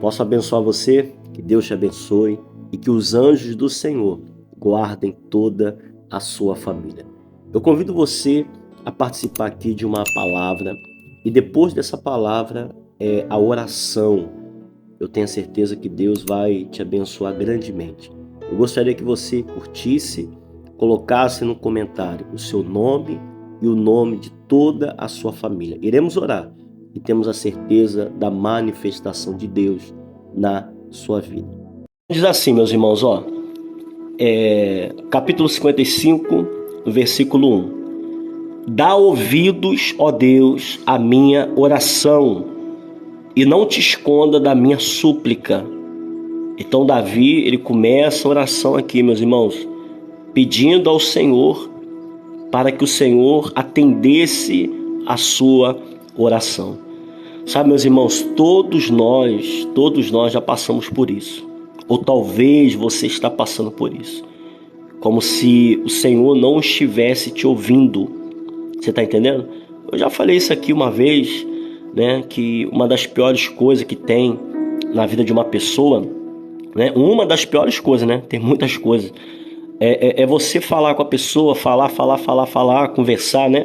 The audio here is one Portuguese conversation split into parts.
Posso abençoar você, que Deus te abençoe e que os anjos do Senhor guardem toda a sua família. Eu convido você a participar aqui de uma palavra e depois dessa palavra é a oração. Eu tenho a certeza que Deus vai te abençoar grandemente. Eu gostaria que você curtisse, colocasse no comentário o seu nome e o nome de toda a sua família. Iremos orar e temos a certeza da manifestação de Deus na sua vida. Diz assim, meus irmãos, capítulo 55, versículo 1. Dá ouvidos, ó Deus, à minha oração e não te esconda da minha súplica. Então Davi, ele começa a oração aqui, meus irmãos, pedindo ao Senhor para que o Senhor atendesse a sua oração. Sabe, meus irmãos, todos nós já passamos por isso. Ou talvez você está passando por isso. Como se o Senhor não estivesse te ouvindo. Você está entendendo? Eu já falei isso aqui uma vez, né? Que uma das piores coisas que tem na vida de uma pessoa, né? Uma das piores coisas, né? Tem muitas coisas. É você falar com a pessoa, falar, conversar, né?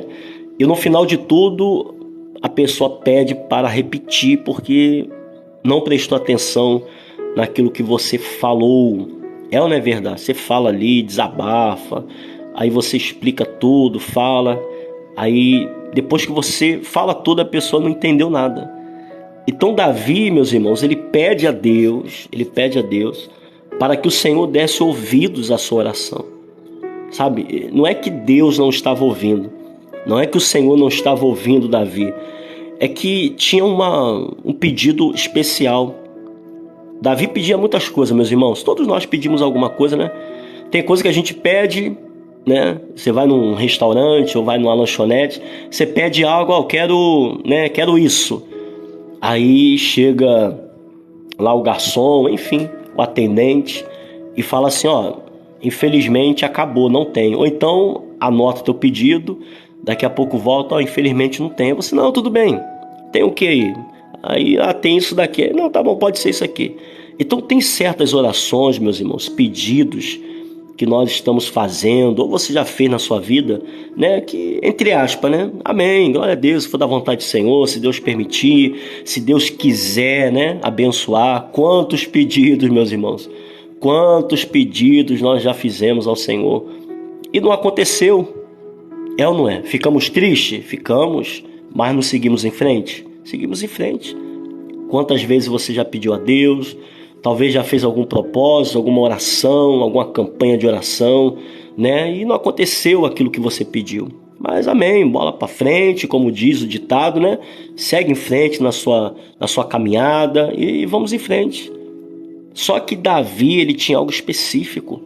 E no final de tudo, a pessoa pede para repetir porque não prestou atenção naquilo que você falou. É ou não é verdade? Você fala ali, desabafa, aí você explica tudo, fala, aí depois que você fala tudo, a pessoa não entendeu nada. Então Davi, meus irmãos, ele pede a Deus para que o Senhor desse ouvidos à sua oração. Sabe, não é que Deus não estava ouvindo, não é que o Senhor não estava ouvindo Davi, é que tinha um pedido especial. Davi pedia muitas coisas, meus irmãos, todos nós pedimos alguma coisa, né? Tem coisa que a gente pede, né? Você vai num restaurante ou vai numa lanchonete, você pede algo, quero isso. Aí chega lá o garçom, enfim, o atendente, e fala assim, infelizmente acabou, não tem. Ou então anota o teu pedido, daqui a pouco volta, infelizmente não tem. Você, não, tudo bem, tem o que aí? Aí, tem isso daqui. Não, tá bom, pode ser isso aqui. Então tem certas orações, meus irmãos, pedidos que nós estamos fazendo, ou você já fez na sua vida, né? Que, entre aspas, né? Amém, glória a Deus, se for da vontade do Senhor, se Deus permitir, se Deus quiser, né? Abençoar. Quantos pedidos, meus irmãos, quantos pedidos nós já fizemos ao Senhor e não aconteceu. É ou não é? Ficamos tristes? Ficamos, mas não seguimos em frente? Seguimos em frente. Quantas vezes você já pediu a Deus? Talvez já fez algum propósito, alguma oração, alguma campanha de oração, né? E não aconteceu aquilo que você pediu. Mas amém, bola para frente, como diz o ditado, né? Segue em frente na sua caminhada e vamos em frente. Só que Davi, ele tinha algo específico.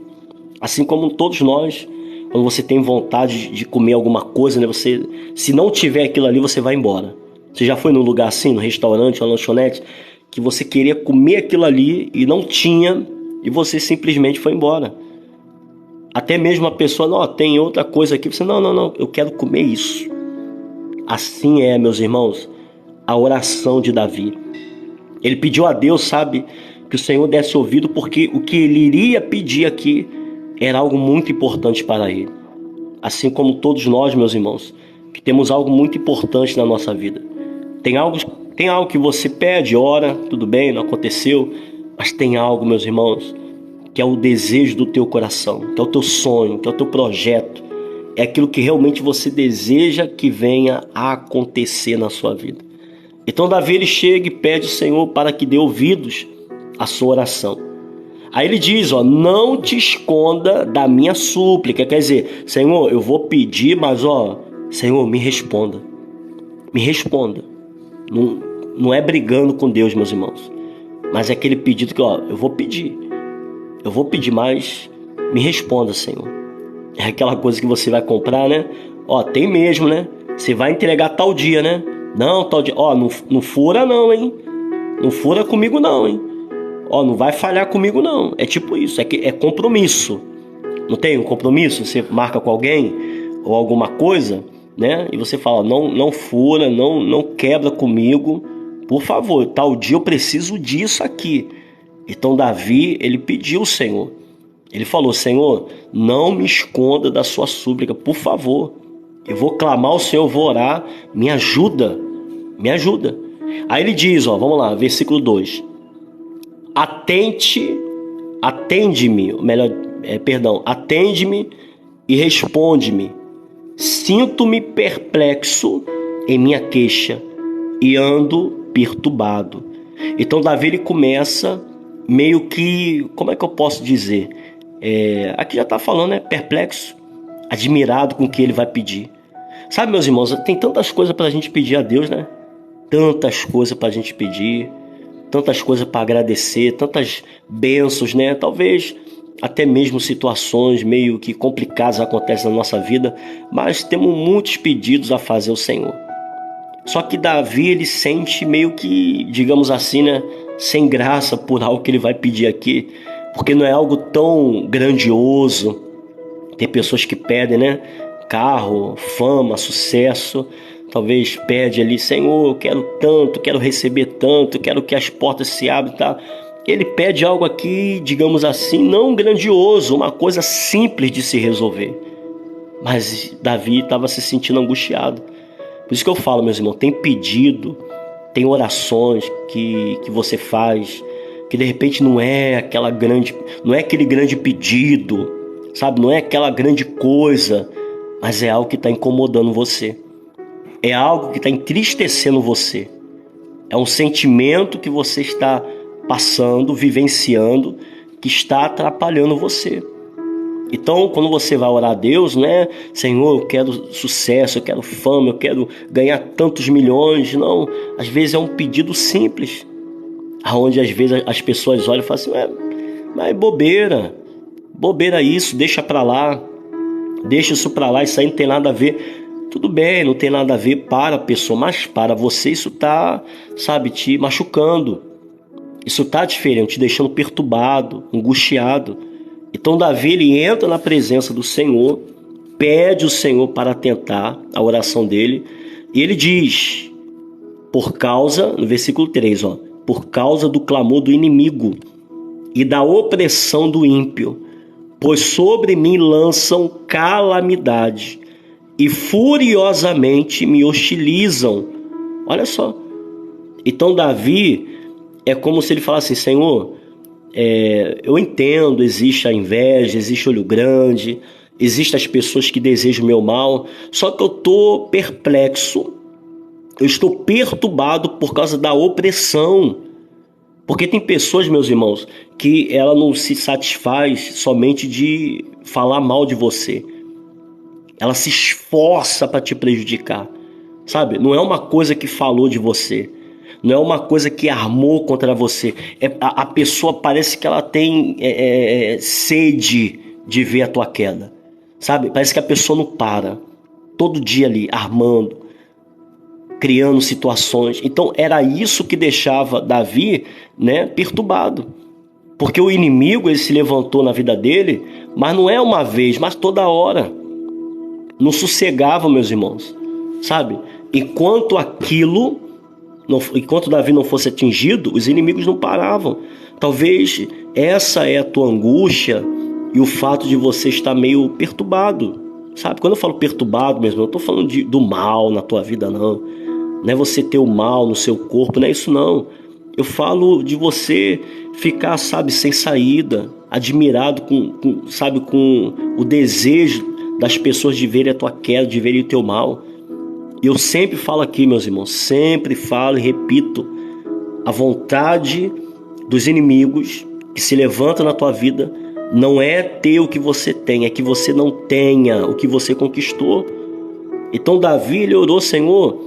Assim como todos nós, quando você tem vontade de comer alguma coisa, né? Você, se não tiver aquilo ali, você vai embora. Você já foi num lugar assim, no restaurante, uma lanchonete, que você queria comer aquilo ali e não tinha, e você simplesmente foi embora. Até mesmo a pessoa, não, tem outra coisa aqui, você, não, eu quero comer isso. Assim é, meus irmãos, a oração de Davi. Ele pediu a Deus, sabe, que o Senhor desse ouvido, porque o que ele iria pedir aqui era algo muito importante para ele. Assim como todos nós, meus irmãos, que temos algo muito importante na nossa vida. Tem algo que você pede, ora, tudo bem, não aconteceu, mas tem algo, meus irmãos, que é o desejo do teu coração, que é o teu sonho, que é o teu projeto, é aquilo que realmente você deseja que venha a acontecer na sua vida. Então Davi, ele chega e pede ao Senhor para que dê ouvidos à sua oração. Aí ele diz, não te esconda da minha súplica, quer dizer, Senhor, eu vou pedir, mas Senhor, me responda. Não é brigando com Deus, meus irmãos, mas é aquele pedido que, eu vou pedir, mas me responda, Senhor. É aquela coisa que você vai comprar, né? Tem mesmo, né? Você vai entregar tal dia, né? Não, tal dia, não fura não, hein? Não fura comigo não, hein? Não vai falhar comigo não. É tipo isso, é compromisso. Não tem um compromisso? Você marca com alguém ou alguma coisa, né? E você fala, não fura, não quebra comigo, Por favor, tal dia eu preciso disso aqui. Então Davi, ele pediu ao Senhor. Ele falou: Senhor, não me esconda da sua súplica, por favor. Eu vou clamar ao Senhor, eu vou orar, me ajuda, me ajuda. Aí ele diz, vamos lá, versículo 2. Atende-me, atende-me e responde-me. Sinto-me perplexo em minha queixa e ando perturbado. Então Davi, ele começa meio que, como é que eu posso dizer? Aqui já está falando, perplexo, admirado com o que ele vai pedir. Sabe, meus irmãos, tem tantas coisas para a gente pedir a Deus, né? Tantas coisas para a gente pedir, tantas coisas para agradecer, tantas bênçãos, né? Talvez até mesmo situações meio que complicadas acontecem na nossa vida, mas temos muitos pedidos a fazer ao Senhor. Só que Davi, ele sente meio que, digamos assim, né, sem graça por algo que ele vai pedir aqui, porque não é algo tão grandioso. Tem pessoas que pedem, né, carro, fama, sucesso. Talvez pede ali: Senhor, eu quero tanto, quero receber tanto, quero que as portas se abram, tá? Ele pede algo aqui, digamos assim, não grandioso, uma coisa simples de se resolver. Mas Davi estava se sentindo angustiado. Por isso que eu falo, meus irmãos, tem pedido, tem orações que você faz, que de repente não é aquele grande pedido, sabe? Não é aquela grande coisa, mas é algo que está incomodando você. É algo que está entristecendo você. É um sentimento que você está passando, vivenciando, que está atrapalhando você. Então, quando você vai orar a Deus, não é: Senhor, eu quero sucesso, eu quero fama, eu quero ganhar tantos milhões. Não, às vezes é um pedido simples, onde às vezes as pessoas olham e falam assim: mas bobeira isso, deixa pra lá, deixa isso pra lá, isso aí não tem nada a ver. Tudo bem, não tem nada a ver para a pessoa, mas para você isso tá, sabe, te machucando. Isso tá diferente, te deixando perturbado, angustiado. Então Davi, ele entra na presença do Senhor, pede o Senhor para atentar a oração dele, e ele diz, no versículo 3, por causa do clamor do inimigo e da opressão do ímpio, pois sobre mim lançam calamidade e furiosamente me hostilizam. Olha só. Então Davi, é como se ele falasse: Senhor, eu entendo, existe a inveja, existe olho grande, existem as pessoas que desejam o meu mal, só que eu estou perplexo, eu estou perturbado por causa da opressão. Porque tem pessoas, meus irmãos, que ela não se satisfaz somente de falar mal de você. Ela se esforça para te prejudicar, sabe? Não é uma coisa que falou de você, não é uma coisa que armou contra você. A pessoa parece que ela tem sede de ver a tua queda, sabe? Parece que a pessoa não para, todo dia ali, armando, criando situações. Então era isso que deixava Davi, né, perturbado. Porque o inimigo, ele se levantou na vida dele, mas não é uma vez, mas toda hora. Não sossegava, meus irmãos, sabe? Enquanto Davi não fosse atingido, os inimigos não paravam. Talvez essa é a tua angústia e o fato de você estar meio perturbado, sabe? Quando eu falo perturbado, mesmo, eu não estou falando do mal na tua vida, não. Não é você ter o mal no seu corpo, não é isso, não. Eu falo de você ficar, sabe, sem saída, admirado com o desejo das pessoas de verem a tua queda, de verem o teu mal. E eu sempre falo aqui, meus irmãos, sempre falo e repito: a vontade dos inimigos que se levantam na tua vida não é ter o que você tem, é que você não tenha o que você conquistou. Então Davi, ele orou: Senhor,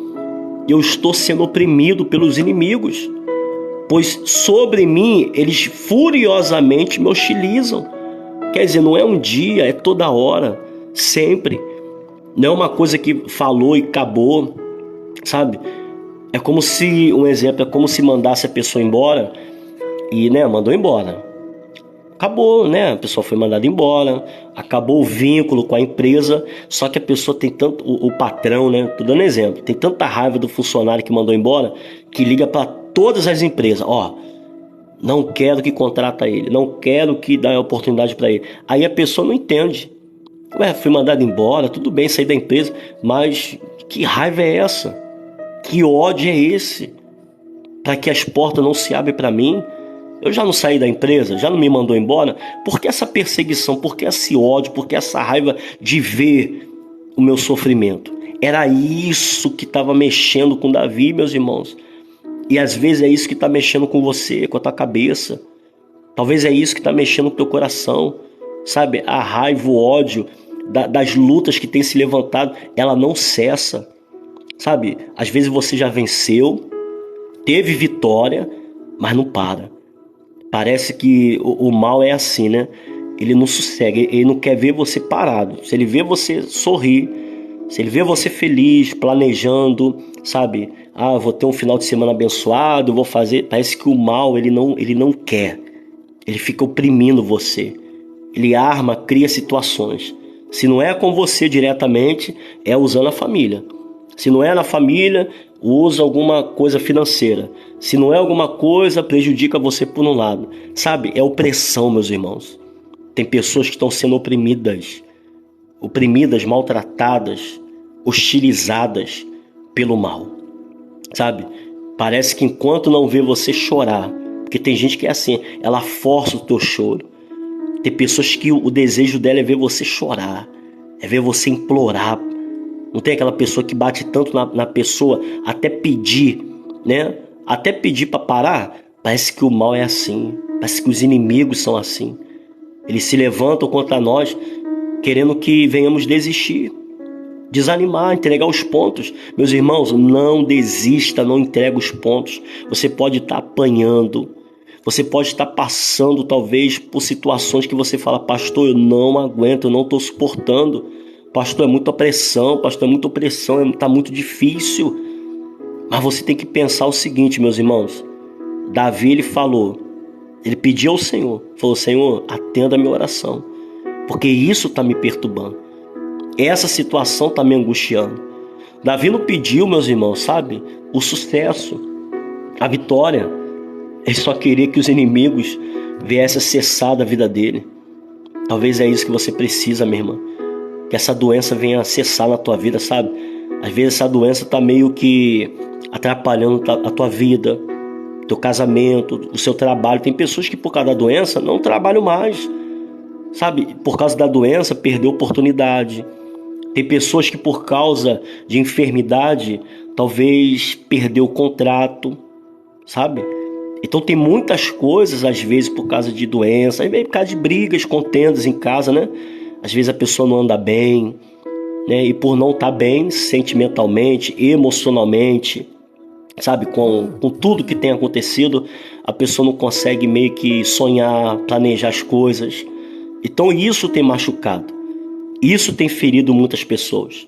eu estou sendo oprimido pelos inimigos, pois sobre mim eles furiosamente me hostilizam. Quer dizer, não é um dia, é toda hora, sempre. Não é uma coisa que falou e acabou, sabe? É como se, um exemplo, é como se mandasse a pessoa embora e, né, mandou embora. acabou, né? A pessoa foi mandada embora, acabou o vínculo com a empresa, só que a pessoa tem tanto, o patrão, né? Tô dando exemplo, tem tanta raiva do funcionário que mandou embora, que liga para todas as empresas, ó, não quero que contrata ele, não quero que dê a oportunidade para ele. Aí a pessoa não entende. Ué, fui mandado embora, tudo bem, saí da empresa, mas que raiva é essa? Que ódio é esse? Para que as portas não se abrem para mim? Eu já não saí da empresa, já não me mandou embora. Por que essa perseguição? Por que esse ódio? Por que essa raiva de ver o meu sofrimento? Era isso que estava mexendo com Davi, meus irmãos. E às vezes é isso que está mexendo com você, com a tua cabeça. Talvez é isso que está mexendo com o teu coração. Sabe, a raiva, o ódio das lutas que tem se levantado, ela não cessa. Sabe, às vezes você já venceu, teve vitória, mas não para. Parece que o mal é assim, né? Ele não sossega, ele não quer ver você parado. Se ele vê você sorrir, se ele vê você feliz, planejando, sabe? Ah, vou ter um final de semana abençoado, vou fazer... Parece que o mal, ele não quer. Ele fica oprimindo você. Ele arma, cria situações. Se não é com você diretamente, é usando a família. Se não é na família, usa alguma coisa financeira. Se não é alguma coisa, prejudica você por um lado. Sabe, é opressão, meus irmãos. Tem pessoas que estão sendo oprimidas, maltratadas, hostilizadas pelo mal. Sabe, parece que enquanto não vê você chorar, porque tem gente que é assim, ela força o teu choro. Tem pessoas que o desejo dela é ver você chorar, é ver você implorar. Não tem aquela pessoa que bate tanto na pessoa até pedir, né? Até pedir para parar. Parece que o mal é assim. Parece que os inimigos são assim. Eles se levantam contra nós, querendo que venhamos desistir, desanimar, entregar os pontos. Meus irmãos, não desista, não entregue os pontos. Você pode estar apanhando. Você pode estar passando talvez por situações que você fala, pastor, eu não aguento, eu não estou suportando. Pastor, é muita pressão, está muito difícil. Mas você tem que pensar o seguinte, meus irmãos. Davi, ele pediu ao Senhor, falou, Senhor, atenda a minha oração, porque isso está me perturbando. Essa situação está me angustiando. Davi não pediu, meus irmãos, sabe, o sucesso, a vitória. Ele só queria que os inimigos viessem a cessar da vida dele. Talvez é isso que você precisa, minha irmã. Que essa doença venha a cessar na tua vida, sabe? Às vezes essa doença está meio que atrapalhando a tua vida, teu casamento, o seu trabalho. Tem pessoas que por causa da doença não trabalham mais, sabe? Por causa da doença perdeu oportunidade. Tem pessoas que por causa de enfermidade talvez perdeu o contrato, sabe? Então tem muitas coisas, às vezes por causa de doença, às vezes por causa de brigas, contendas em casa, né? Às vezes a pessoa não anda bem, né? E por não estar bem sentimentalmente, emocionalmente, sabe? Com tudo que tem acontecido, a pessoa não consegue meio que sonhar, planejar as coisas. Então isso tem machucado, isso tem ferido muitas pessoas.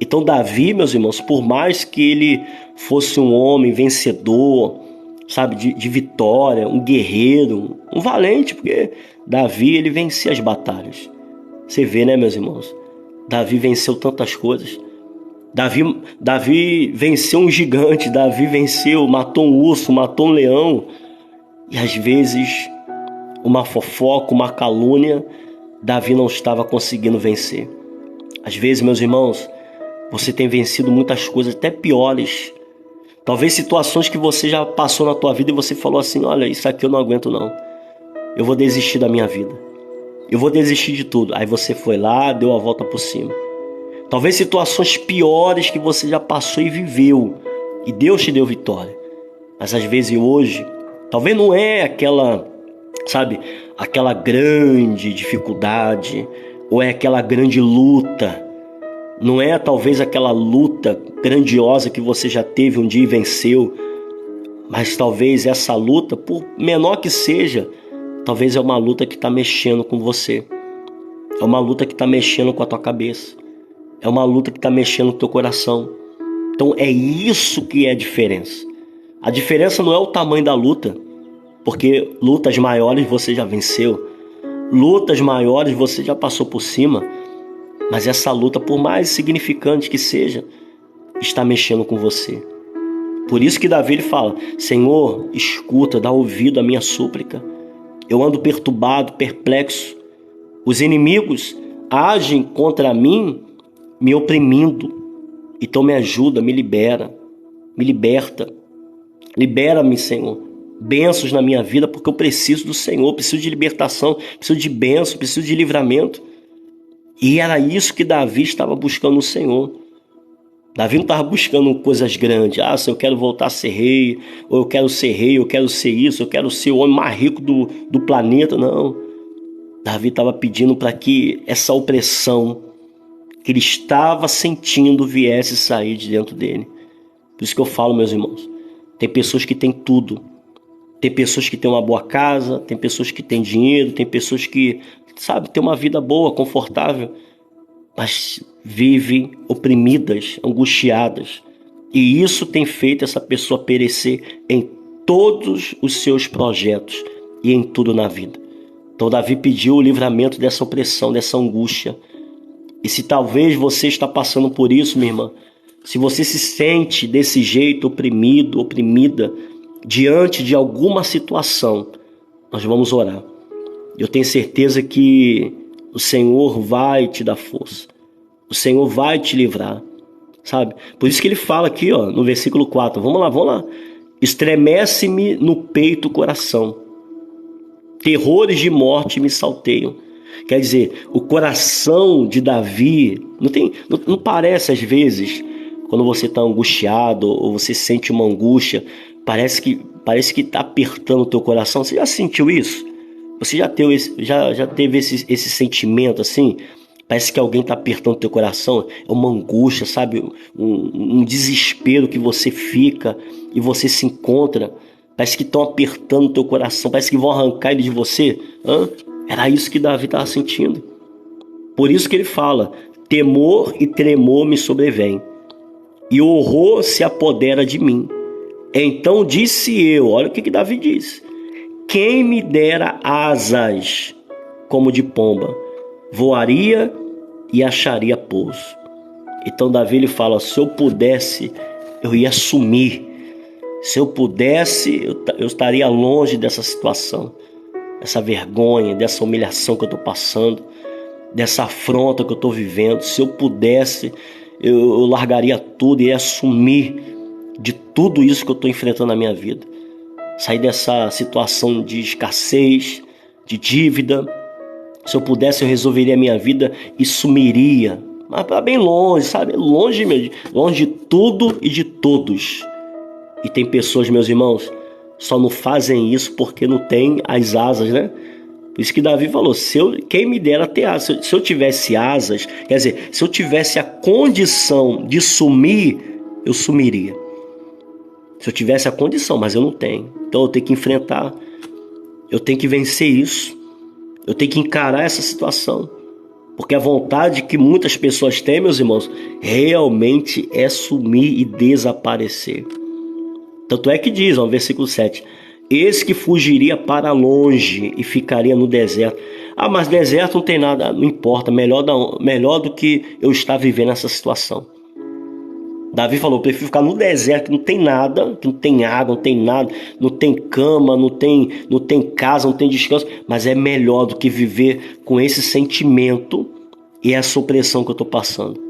Então Davi, meus irmãos, por mais que ele fosse um homem vencedor, sabe, de vitória, um guerreiro, um valente, porque Davi, ele vencia as batalhas. Você vê, né, meus irmãos? Davi venceu tantas coisas. Davi venceu um gigante, Davi matou um urso, matou um leão. E às vezes, uma fofoca, uma calúnia, Davi não estava conseguindo vencer. Às vezes, meus irmãos, você tem vencido muitas coisas, até piores. Talvez situações que você já passou na tua vida e você falou assim, olha, isso aqui eu não aguento não. Eu vou desistir da minha vida. Eu vou desistir de tudo. Aí você foi lá, deu a volta por cima. Talvez situações piores que você já passou e viveu. E Deus te deu vitória. Mas às vezes hoje, talvez não é aquela, sabe, aquela grande dificuldade, ou é aquela grande luta. Não é talvez aquela luta grandiosa que você já teve um dia e venceu, mas talvez essa luta, por menor que seja, talvez é uma luta que está mexendo com você. É uma luta que está mexendo com a tua cabeça. É uma luta que está mexendo com o teu coração. Então é isso que é a diferença. A diferença não é o tamanho da luta, porque lutas maiores você já venceu. Lutas maiores você já passou por cima, mas essa luta, por mais significante que seja, está mexendo com você. Por isso que Davi ele fala: Senhor, escuta, dá ouvido à minha súplica. Eu ando perturbado, perplexo. Os inimigos agem contra mim, me oprimindo. Então me ajuda, me libera, me liberta. Libera-me, Senhor. Bênçãos na minha vida, porque eu preciso do Senhor, preciso de libertação, preciso de bênção, preciso de livramento. E era isso que Davi estava buscando no Senhor. Davi não estava buscando coisas grandes. Se eu quero voltar a ser rei, ou eu quero ser rei, eu quero ser isso, eu quero ser o homem mais rico do planeta. Não. Davi estava pedindo para que essa opressão que ele estava sentindo viesse sair de dentro dele. Por isso que eu falo, meus irmãos, tem pessoas que têm tudo. Tem pessoas que têm uma boa casa, tem pessoas que têm dinheiro, tem pessoas que, têm uma vida boa, confortável, mas vivem oprimidas, angustiadas. E isso tem feito essa pessoa perecer em todos os seus projetos e em tudo na vida. Então Davi pediu o livramento dessa opressão, dessa angústia. E se talvez você está passando por isso, minha irmã, se você se sente desse jeito, oprimido, oprimida, diante de alguma situação, nós vamos orar. Eu tenho certeza que o Senhor vai te dar força. O Senhor vai te livrar, sabe? Por isso que ele fala aqui, no versículo 4. Vamos lá. Estremece-me no peito o coração. Terrores de morte me salteiam. Quer dizer, o coração de Davi, não parece às vezes, quando você está angustiado ou você sente uma angústia, parece que está apertando o teu coração. Você já sentiu isso? Você já teve esse sentimento assim? Parece que alguém está apertando o teu coração. É uma angústia, sabe? Um desespero que você fica e você se encontra. Parece que estão apertando o teu coração. Parece que vão arrancar ele de você. Era isso que Davi estava sentindo. Por isso que ele fala: temor e tremor me sobrevêm, e horror se apodera de mim. Então disse eu, olha o que Davi diz: quem me dera asas como de pomba, voaria e acharia pouso. Então Davi ele fala: se eu pudesse, eu ia sumir. Se eu pudesse, eu estaria longe dessa situação, dessa vergonha, dessa humilhação que eu estou passando, dessa afronta que eu estou vivendo. Se eu pudesse, eu largaria tudo e ia sumir de tudo isso que eu estou enfrentando na minha vida. Sair dessa situação de escassez, de dívida. Se eu pudesse, eu resolveria a minha vida e sumiria. Mas para bem longe, sabe? Longe de tudo e de todos. E tem pessoas, meus irmãos, só não fazem isso porque não tem as asas, né? Por isso que Davi falou: quem me dera ter asas. Se eu tivesse asas, quer dizer, se eu tivesse a condição de sumir, eu sumiria. Se eu tivesse a condição, mas eu não tenho. Então eu tenho que enfrentar, eu tenho que vencer isso, eu tenho que encarar essa situação. Porque a vontade que muitas pessoas têm, meus irmãos, realmente é sumir e desaparecer. Tanto é que diz, no versículo 7, eis que fugiria para longe e ficaria no deserto. Mas deserto não tem nada, não importa, melhor do que eu estar vivendo essa situação. Davi falou: eu prefiro ficar no deserto, que não tem nada, que não tem água, não tem nada, não tem cama, não tem casa, não tem descanso, mas é melhor do que viver com esse sentimento e essa opressão que eu estou passando.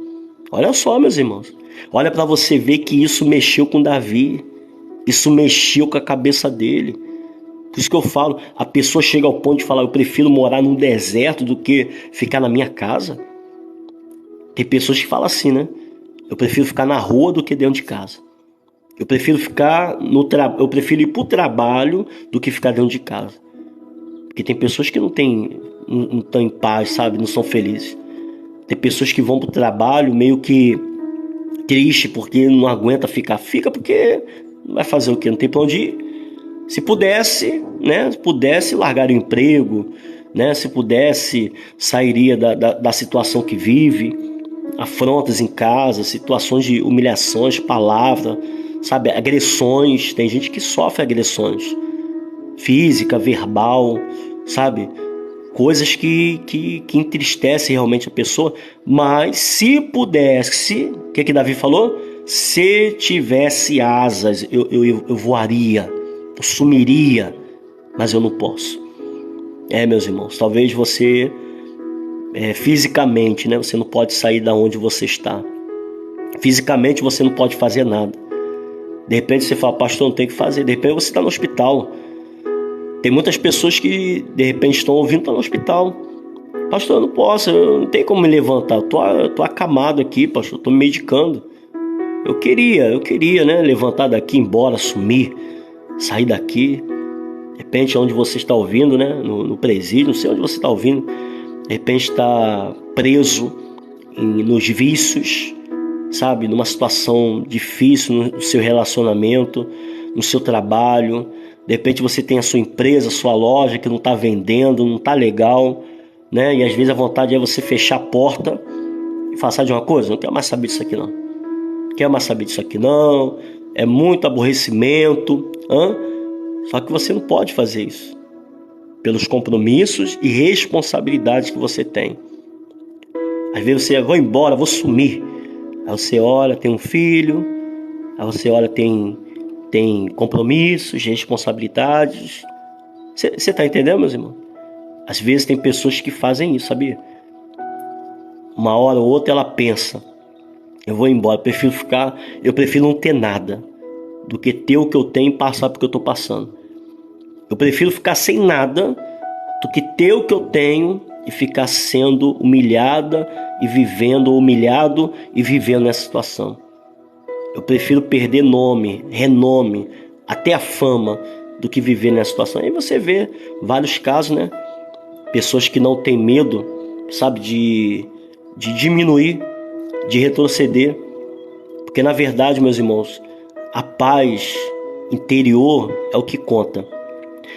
Olha só, meus irmãos, olha para você ver que isso mexeu com Davi, isso mexeu com a cabeça dele. Por isso que eu falo, a pessoa chega ao ponto de falar: eu prefiro morar num deserto do que ficar na minha casa. Tem pessoas que falam assim, né? Eu prefiro ficar na rua do que dentro de casa. Eu prefiro eu prefiro ir para o trabalho do que ficar dentro de casa. Porque tem pessoas que não estão em paz, sabe? Não são felizes. Tem pessoas que vão para o trabalho meio que triste porque não aguenta ficar. Fica porque vai fazer o quê? Não tem para onde ir. Se pudesse, né? Se pudesse, largar o emprego, né? Se pudesse, sairia da situação que vive. Afrontas em casa, situações de humilhações, palavra, sabe, agressões. Tem gente que sofre agressões física, verbal, sabe, coisas que entristecem realmente a pessoa. Mas se pudesse, o que Davi falou? Se tivesse asas, eu voaria, eu sumiria, mas eu não posso. Meus irmãos, talvez você fisicamente, né, você não pode sair da onde você está. Fisicamente você não pode fazer nada. De repente você fala, pastor, não tem o que fazer. De repente você está no hospital. Tem muitas pessoas que de repente estão ouvindo, estão no hospital. Pastor, eu não posso, eu não tenho como me levantar. Eu tô acamado aqui, pastor, estou me medicando. Eu queria, né, levantar daqui, ir embora, sumir, sair daqui. De repente, onde você está ouvindo, né, no presídio, não sei onde você está ouvindo. De repente está preso nos vícios, sabe, numa situação difícil no seu relacionamento, no seu trabalho. De repente você tem a sua empresa, a sua loja que não está vendendo, não está legal, né? E às vezes a vontade é você fechar a porta e falar, sabe de uma coisa? Não quero mais saber disso aqui não. Não quero mais saber disso aqui não. É muito aborrecimento. Só que você não pode fazer isso. Pelos compromissos e responsabilidades que você tem. Às vezes você vai embora, vou sumir. Aí você olha, tem um filho. Aí você olha, tem compromissos, responsabilidades. Você está entendendo, meus irmãos? Às vezes tem pessoas que fazem isso, sabia? Uma hora ou outra ela pensa, eu vou embora, eu prefiro não ter nada do que ter o que eu tenho e passar porque eu estou passando. Eu prefiro ficar sem nada do que ter o que eu tenho e ficar sendo humilhado e vivendo nessa situação. Eu prefiro perder nome, renome, até a fama, do que viver nessa situação. Aí você vê vários casos, né? Pessoas que não têm medo, sabe, de diminuir, de retroceder. Porque na verdade, meus irmãos, a paz interior é o que conta.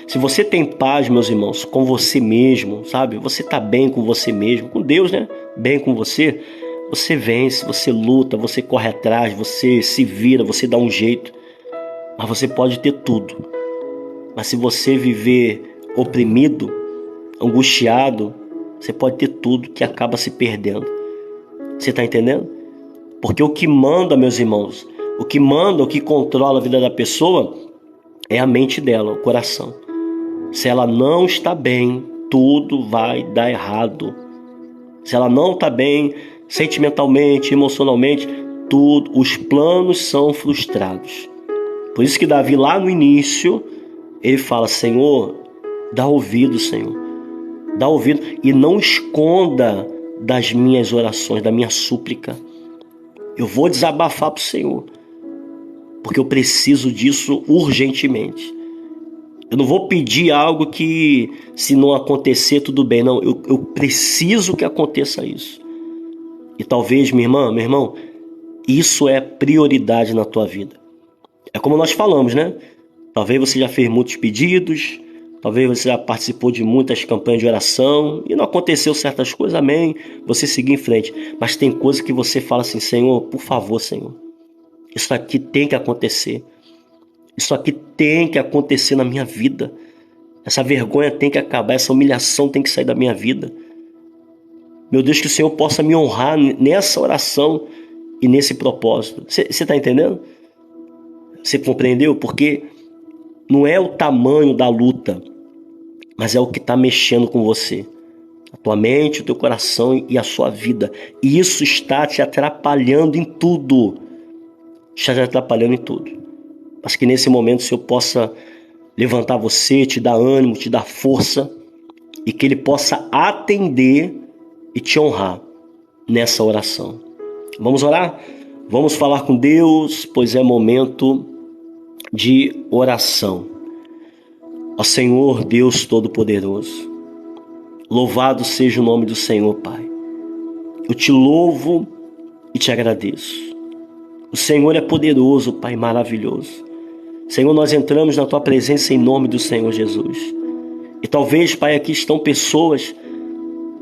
Se você tem paz, meus irmãos, com você mesmo, sabe? Você está bem com você mesmo, com Deus, né? Bem com você. Você vence, você luta, você corre atrás, você se vira, você dá um jeito. Mas você pode ter tudo. Mas se você viver oprimido, angustiado, você pode ter tudo que acaba se perdendo. Você está entendendo? Porque o que manda, meus irmãos, o que controla a vida da pessoa é a mente dela, o coração. Se ela não está bem, tudo vai dar errado. Se ela não está bem sentimentalmente, emocionalmente, os planos são frustrados. Por isso que Davi lá no início, ele fala, Senhor, dá ouvido, Senhor. Dá ouvido e não esconda das minhas orações, da minha súplica. Eu vou desabafar para o Senhor, porque eu preciso disso urgentemente. Eu não vou pedir algo que, se não acontecer, tudo bem. Não, eu preciso que aconteça isso. E talvez, minha irmã, meu irmão, isso é prioridade na tua vida. É como nós falamos, né? Talvez você já fez muitos pedidos, talvez você já participou de muitas campanhas de oração e não aconteceu certas coisas, amém. Você seguir em frente. Mas tem coisas que você fala assim, Senhor, por favor, Senhor, isso aqui tem que acontecer. Isso aqui tem que acontecer na minha vida. Essa vergonha tem que acabar, essa humilhação tem que sair da minha vida. Meu Deus, que o Senhor possa me honrar nessa oração e nesse propósito. Você está entendendo? Você compreendeu? Porque não é o tamanho da luta, mas é o que está mexendo com você. A tua mente, o teu coração e a sua vida. E isso está te atrapalhando em tudo. Está te atrapalhando em tudo. Mas que nesse momento o Senhor possa levantar você, te dar ânimo, te dar força, e que Ele possa atender e te honrar nessa oração. Vamos orar? Vamos falar com Deus, pois é momento de oração. Ó Senhor Deus Todo-Poderoso, louvado seja o nome do Senhor, Pai. Eu te louvo e te agradeço. O Senhor é poderoso, Pai, maravilhoso. Senhor, nós entramos na Tua presença em nome do Senhor Jesus. E talvez, Pai, aqui estão pessoas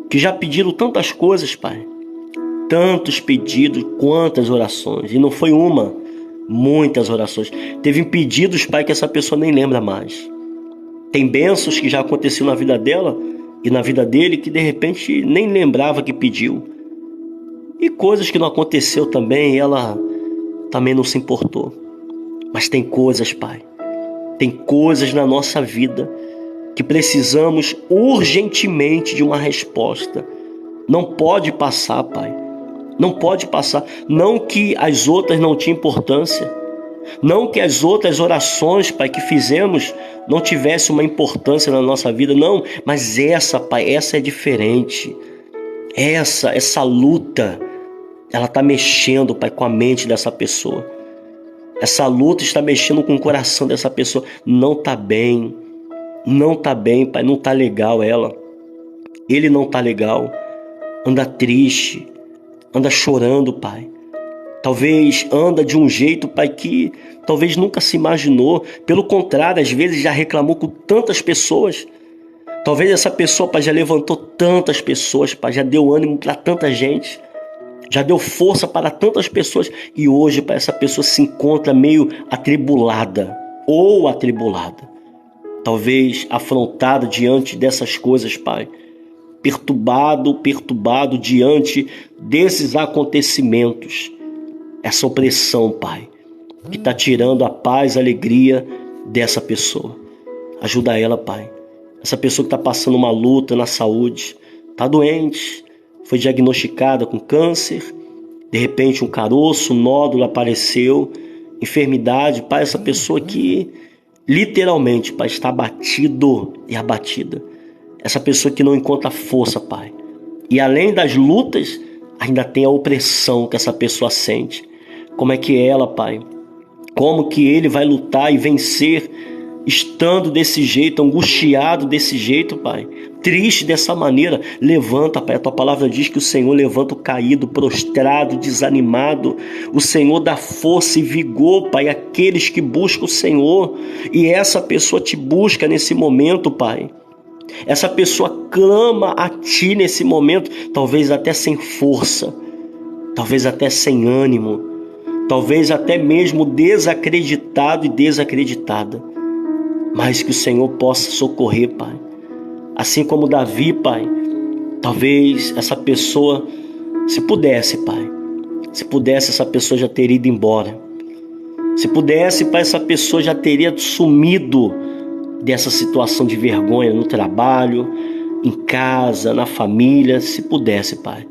que já pediram tantas coisas, Pai. Tantos pedidos, quantas orações. E não foi uma, muitas orações. Teve pedidos, Pai, que essa pessoa nem lembra mais. Tem bênçãos que já aconteceram na vida dela e na vida dele que de repente nem lembrava que pediu. E coisas que não aconteceu também, ela também não se importou. Mas tem coisas, Pai, tem coisas na nossa vida que precisamos urgentemente de uma resposta. Não pode passar, Pai. Não pode passar. Não que as outras não tinham importância. Não que as outras orações, Pai, que fizemos não tivessem uma importância na nossa vida. Não, mas essa, Pai, essa é diferente. Essa luta, ela está mexendo, Pai, com a mente dessa pessoa. Essa luta está mexendo com o coração dessa pessoa. Não está bem. Não está bem, Pai. Não está legal ela. Ele não está legal. Anda triste. Anda chorando, Pai. Talvez anda de um jeito, Pai, que talvez nunca se imaginou. Pelo contrário, às vezes já reclamou com tantas pessoas. Talvez essa pessoa, Pai, já levantou tantas pessoas, Pai, já deu ânimo para tanta gente. Já deu força para tantas pessoas. E hoje, Pai, essa pessoa se encontra meio atribulada ou atribulada. Talvez afrontada diante dessas coisas, Pai. Perturbado diante desses acontecimentos. Essa opressão, Pai, que está tirando a paz, a alegria dessa pessoa. Ajuda ela, Pai. Essa pessoa que está passando uma luta na saúde, está doente, foi diagnosticada com câncer, de repente um caroço, um nódulo apareceu, enfermidade, Pai, essa pessoa que literalmente, Pai, está abatido e abatida. Essa pessoa que não encontra força, Pai. E além das lutas, ainda tem a opressão que essa pessoa sente. Como é que ela, Pai, como que ele vai lutar e vencer estando desse jeito, angustiado desse jeito, Pai, triste dessa maneira? Levanta, Pai, a tua palavra diz que o Senhor levanta o caído, prostrado, desanimado. O Senhor dá força e vigor, Pai, àqueles que buscam o Senhor. E essa pessoa te busca nesse momento, Pai. Essa pessoa clama a Ti nesse momento, talvez até sem força, talvez até sem ânimo, talvez até mesmo desacreditado e desacreditada. Mas que o Senhor possa socorrer, Pai. Assim como Davi, Pai, talvez essa pessoa, se pudesse, Pai, se pudesse, essa pessoa já teria ido embora. Se pudesse, Pai, essa pessoa já teria sumido dessa situação de vergonha no trabalho, em casa, na família. Se pudesse, Pai.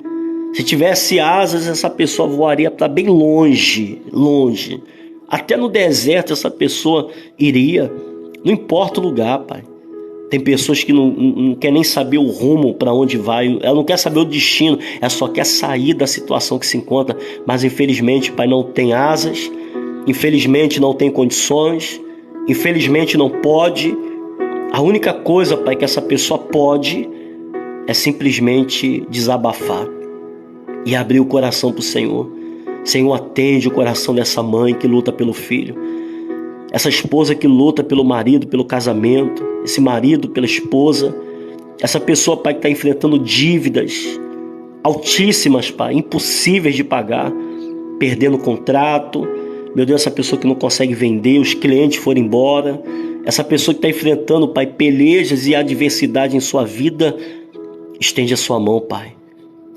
Se tivesse asas, essa pessoa voaria para bem longe, longe. Até no deserto essa pessoa iria. Não importa o lugar, Pai. Tem pessoas que não querem nem saber o rumo para onde vai. Ela não quer saber o destino. Ela só quer sair da situação que se encontra. Mas infelizmente, Pai, não tem asas. Infelizmente não tem condições. Infelizmente não pode. A única coisa, Pai, que essa pessoa pode é simplesmente desabafar e abrir o coração para o Senhor. Senhor, atende o coração dessa mãe que luta pelo filho. Essa esposa que luta pelo marido, pelo casamento. Esse marido pela esposa. Essa pessoa, Pai, que está enfrentando dívidas altíssimas, Pai, impossíveis de pagar, perdendo o contrato. Meu Deus, essa pessoa que não consegue vender, os clientes foram embora. Essa pessoa que está enfrentando, Pai, pelejas e adversidade em sua vida. Estende a sua mão, Pai.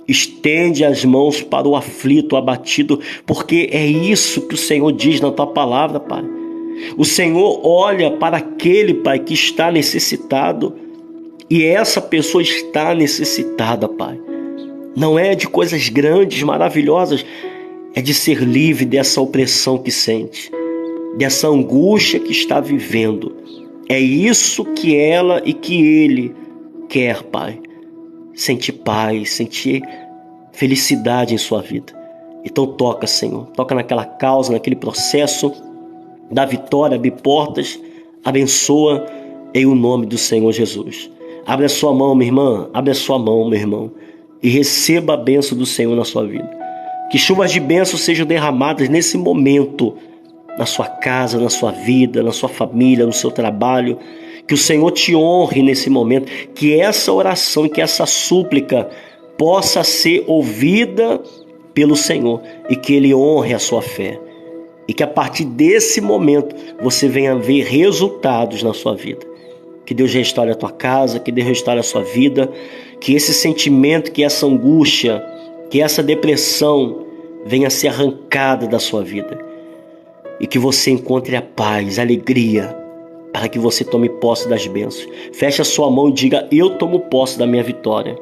Estende as mãos para o aflito, o abatido, porque é isso que o Senhor diz na tua palavra, Pai. O Senhor olha para aquele, Pai, que está necessitado, e essa pessoa está necessitada, Pai. Não é de coisas grandes, maravilhosas, é de ser livre dessa opressão que sente, dessa angústia que está vivendo. É isso que ela e que ele quer, Pai. Sentir paz, sentir felicidade em sua vida. Então toca, Senhor. Toca naquela causa, naquele processo da vitória, abre portas, abençoa em o nome do Senhor Jesus. Abre a sua mão, minha irmã. Abre a sua mão, meu irmão. E receba a bênção do Senhor na sua vida. Que chuvas de bênção sejam derramadas nesse momento, na sua casa, na sua vida, na sua família, no seu trabalho. Que o Senhor te honre nesse momento. Que essa oração, que essa súplica possa ser ouvida pelo Senhor. E que Ele honre a sua fé. E que a partir desse momento você venha ver resultados na sua vida. Que Deus restaure a tua casa, que Deus restaure a sua vida, que esse sentimento, que essa angústia, que essa depressão venha a ser arrancada da sua vida. E que você encontre a paz, a alegria, para que você tome posse das bênçãos. Feche a sua mão e diga: eu tomo posse da minha vitória.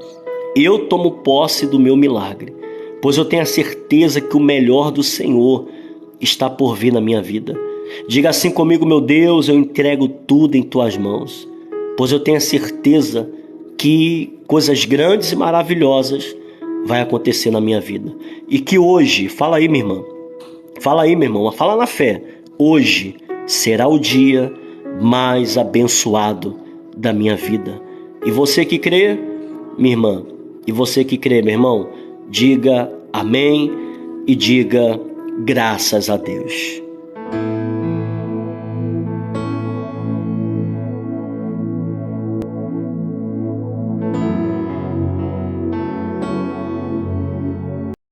Eu tomo posse do meu milagre. Pois eu tenho a certeza que o melhor do Senhor está por vir na minha vida. Diga assim comigo: meu Deus, eu entrego tudo em tuas mãos. Pois eu tenho a certeza que coisas grandes e maravilhosas vai acontecer na minha vida. E que hoje, fala aí minha irmã, fala aí meu irmão, fala na fé, hoje será o dia mais abençoado da minha vida. E você que crê, minha irmã, e você que crê, meu irmão, diga amém e diga graças a Deus.